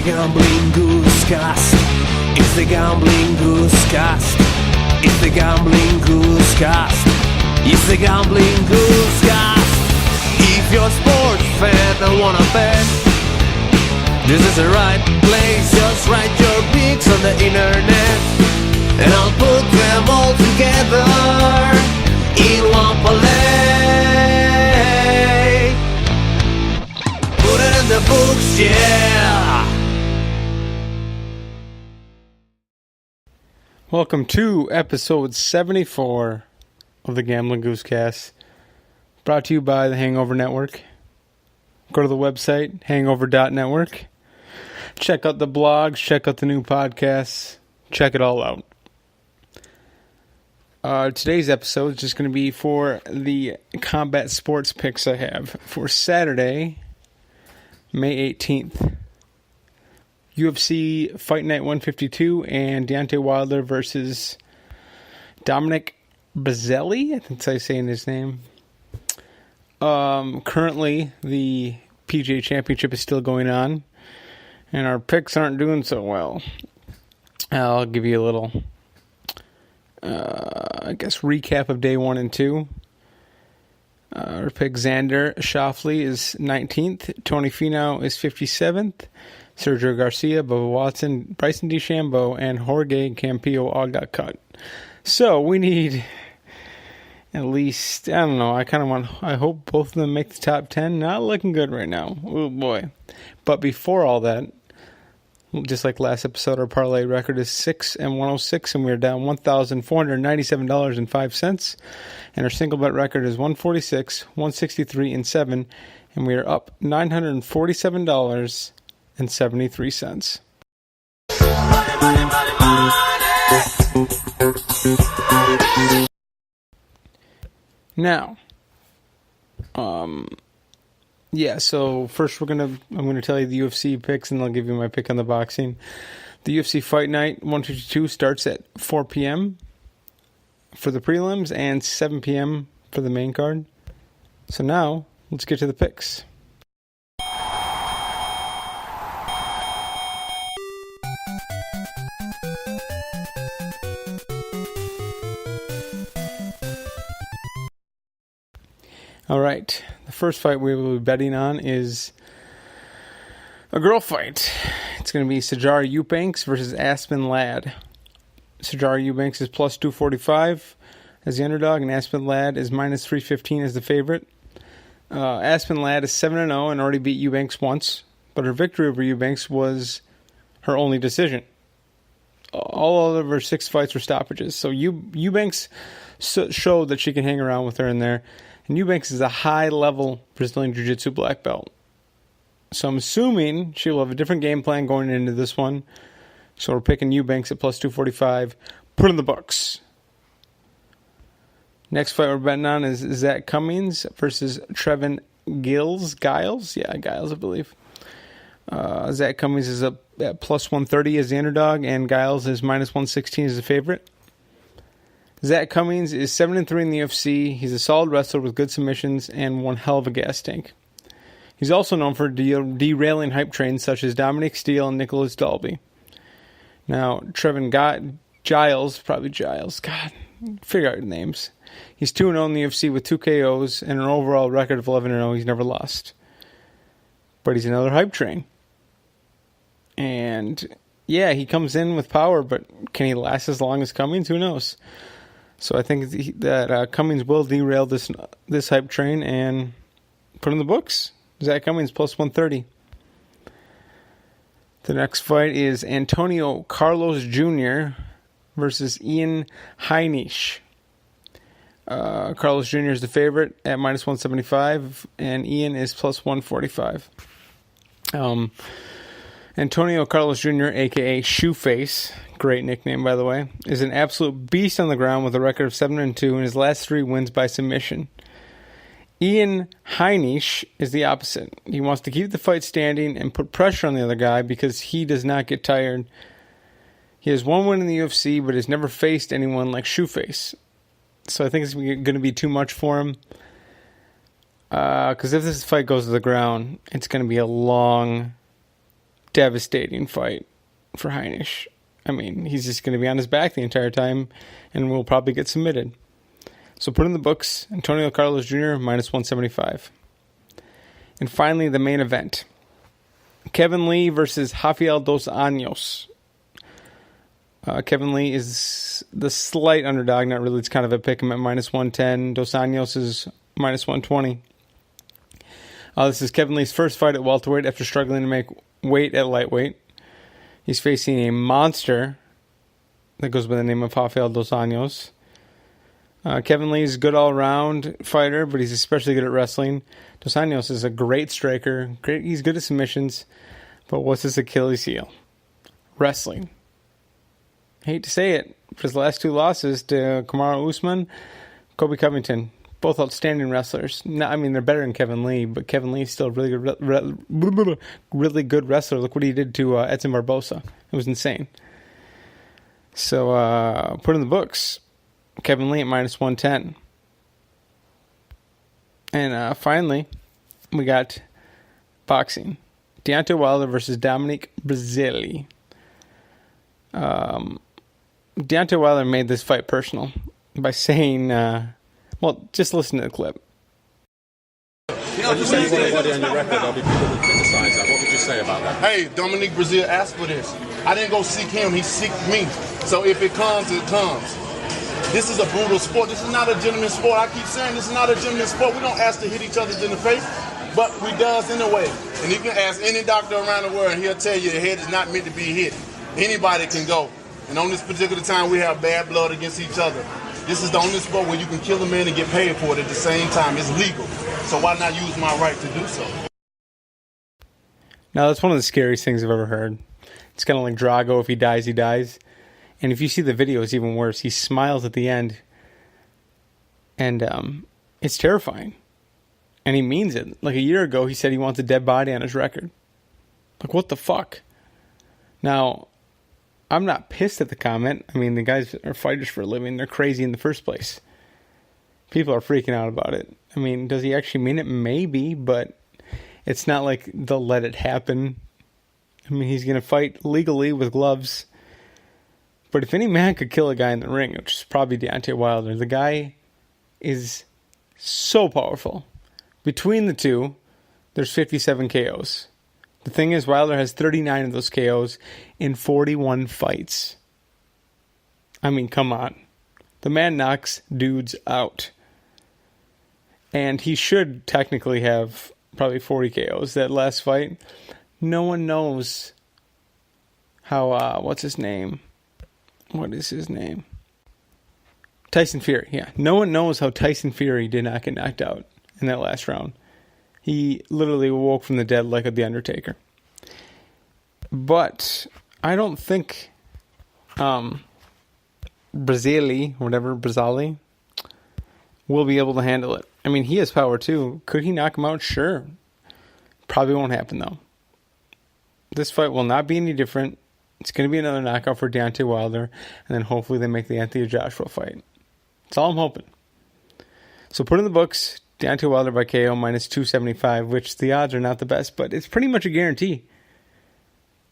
gambling goose cast. It's the gambling goose cast. It's the gambling goose cast. It's the gambling goose cast. If you're a sports fan and wanna bet, this is the right place. Just write your picks on the internet, and I'll put them all together in one parlay. Put it in the books, yeah. Welcome to episode 74 of the Gambling Goosecast, brought to you by the Hangover Network. Go to the website, hangover.network. Check out the blogs, check out the new podcasts, check it all out. Today's episode is just going to be for the combat sports picks I have for Saturday, May 18th. UFC Fight Night 152 and Deontay Wilder versus Dominic Breazeale. I think that's how I'm saying his name. Currently, the PGA Championship is still going on, and our picks aren't doing so well. I'll give you a little, recap of day 1 and 2. Our pick, Xander Schauffele, is 19th. Tony Finau is 57th. Sergio Garcia, Bubba Watson, Bryson DeChambeau, and Jorge Campillo all got cut. So we need at least, I don't know, I hope both of them make the top 10. Not looking good right now. Oh boy. But before all that, just like last episode, our parlay record is 6-106, and we're down $1,497.05. And our single bet record is 146, 163, and 7, and we are up $947.73. Now, so first I'm gonna tell you the UFC picks, and I'll give you my pick on the boxing. The UFC Fight Night 152 starts at 4 p.m. for the prelims and 7 p.m. for the main card. So now, let's get to the picks. All right, the first fight we will be betting on is a girl fight. It's going to be Sijara Eubanks versus Aspen Ladd. Sijara Eubanks is plus 245 as the underdog, and Aspen Ladd is minus 315 as the favorite. Aspen Ladd is 7-0 and already beat Eubanks once, but her victory over Eubanks was her only decision. All of her 6 fights were stoppages. So Eubanks showed that she can hang around with her in there. And Eubanks is a high-level Brazilian Jiu-Jitsu black belt. So I'm assuming she'll have a different game plan going into this one. So we're picking Eubanks at plus 245. Put in the books. Next fight we're betting on is Zach Cummings versus Trevin Giles. Yeah, Giles, I believe. Zach Cummings is up at plus 130 as the underdog, and Giles is minus 116 as the favorite. Zach Cummings is 7-3 in the UFC. He's a solid wrestler with good submissions and one hell of a gas tank. He's also known for derailing hype trains such as Dominic Steele and Nicholas Dalby. Now, Trevin Giles, God, figure out your names. He's 2-0 in the UFC with 2 KOs and an overall record of 11-0. He's never lost. But he's another hype train. And, yeah, he comes in with power, but can he last as long as Cummings? Who knows? So I think that Cummings will derail this hype train and put in the books. Zach Cummings plus 130. The next fight is Antonio Carlos Jr. versus Ian Heinisch. Carlos Jr. is the favorite at minus 175, and Ian is plus 145. Antonio Carlos Jr., a.k.a. Shoeface, great nickname, by the way, is an absolute beast on the ground with a record of 7-2 and his last 3 wins by submission. Ian Heinisch is the opposite. He wants to keep the fight standing and put pressure on the other guy because he does not get tired. He has 1 win in the UFC, but has never faced anyone like Shoeface. So I think it's going to be too much for him. Because if this fight goes to the ground, it's going to be a long devastating fight for Heinisch. I mean, he's just going to be on his back the entire time and will probably get submitted. So put in the books, Antonio Carlos Jr. minus 175. And finally, the main event. Kevin Lee versus Rafael dos Anjos. Kevin Lee is the slight underdog. Not really. It's kind of a pick him at minus 110. Dos Anjos is minus 120. This is Kevin Lee's first fight at welterweight after struggling to make weight at lightweight. He's facing a monster that goes by the name of Rafael dos Anjos. Kevin Lee is a good all-around fighter, but he's especially good at wrestling. Dos Anjos is a great striker. He's good at submissions. But what's his Achilles heel? Wrestling. Hate to say it, but his last two losses to Kamaru Usman, Kobe Covington, both outstanding wrestlers. No, I mean, they're better than Kevin Lee, but Kevin Lee is still a really good wrestler. Look what he did to Edson Barbosa. It was insane. So put in the books. Kevin Lee at minus 110. And finally, we got boxing. Deontay Wilder versus Dominic Breazeale. Deontay Wilder made this fight personal by saying, well, just listen to the clip. When you say you want a body on your record, there'll be people who criticise that. What would you say about that? Hey, Dominic Breazeale asked for this. I didn't go seek him, he seeked me. So if it comes, it comes. This is a brutal sport. This is not a gentleman's sport. I keep saying this is not a gentleman's sport. We don't ask to hit each other in the face, but we does anyway. And you can ask any doctor around the world, and he'll tell you the head is not meant to be hit. Anybody can go. And on this particular time, we have bad blood against each other. This is the only sport where you can kill a man and get paid for it at the same time. It's legal. So why not use my right to do so? Now, that's one of the scariest things I've ever heard. It's kind of like Drago. If he dies, he dies. And if you see the video, it's even worse. He smiles at the end. And it's terrifying. And he means it. Like a year ago, he said he wants a dead body on his record. Like, what the fuck? Now, I'm not pissed at the comment. I mean, the guys are fighters for a living. They're crazy in the first place. People are freaking out about it. I mean, does he actually mean it? Maybe, but it's not like they'll let it happen. I mean, he's going to fight legally with gloves. But if any man could kill a guy in the ring, which is probably Deontay Wilder, the guy is so powerful. Between the two, there's 57 KOs. The thing is, Wilder has 39 of those KOs in 41 fights. I mean, come on. The man knocks dudes out. And he should technically have probably 40 KOs. That last fight, no one knows how, what's his name? What is his name? Tyson Fury, yeah. No one knows how Tyson Fury did not get knocked out in that last round. He literally woke from the dead like The Undertaker. But I don't think Breazeale will be able to handle it. I mean, he has power too. Could he knock him out? Sure. Probably won't happen though. This fight will not be any different. It's going to be another knockout for Deontay Wilder, and then hopefully they make the Anthony Joshua fight. That's all I'm hoping. So put in the books, Deontay Wilder by KO minus 275, which the odds are not the best, but it's pretty much a guarantee.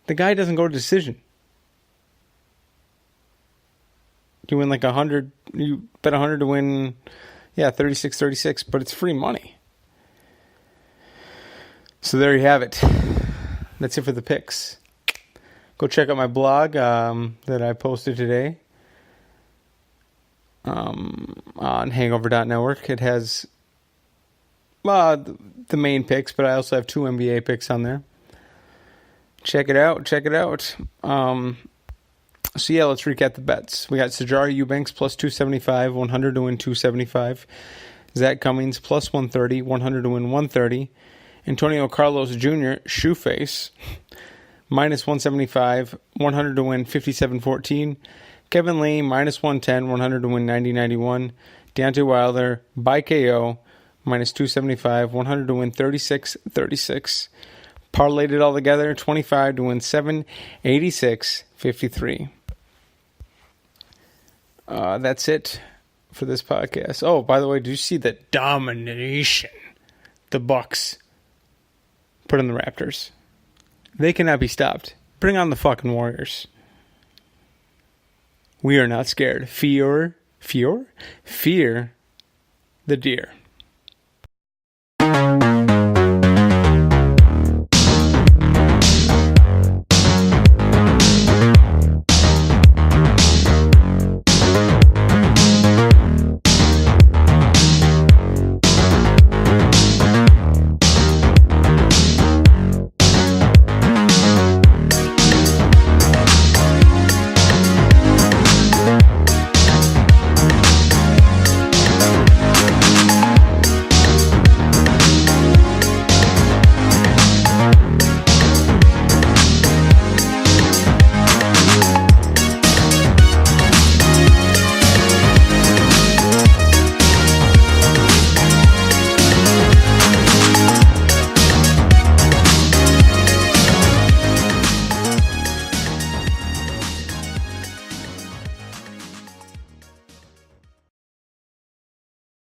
The guy doesn't go to decision. You win like 100, you bet 100 to win, 36-36, but it's free money. So there you have it. That's it for the picks. Go check out my blog that I posted today on hangover.network. It has the main picks, but I also have 2 NBA picks on there. Check it out. So yeah, let's recap the bets. We got Sajara Eubanks plus 275, 100 to win 275. Zach Cummings plus 130, 100 to win 130. Antonio Carlos Jr., Shoeface, minus 175, 100 to win 57-14. Kevin Lee, minus 110, 100 to win 90-91. Deontay Wilder, by KO, minus 275, 100 to win 36-36. Parlayed it all together, 25 to win 786-53. That's it for this podcast. Oh, by the way, did you see the domination the Bucks put in the Raptors? They cannot be stopped. Bring on the fucking Warriors. We are not scared. Fear the deer.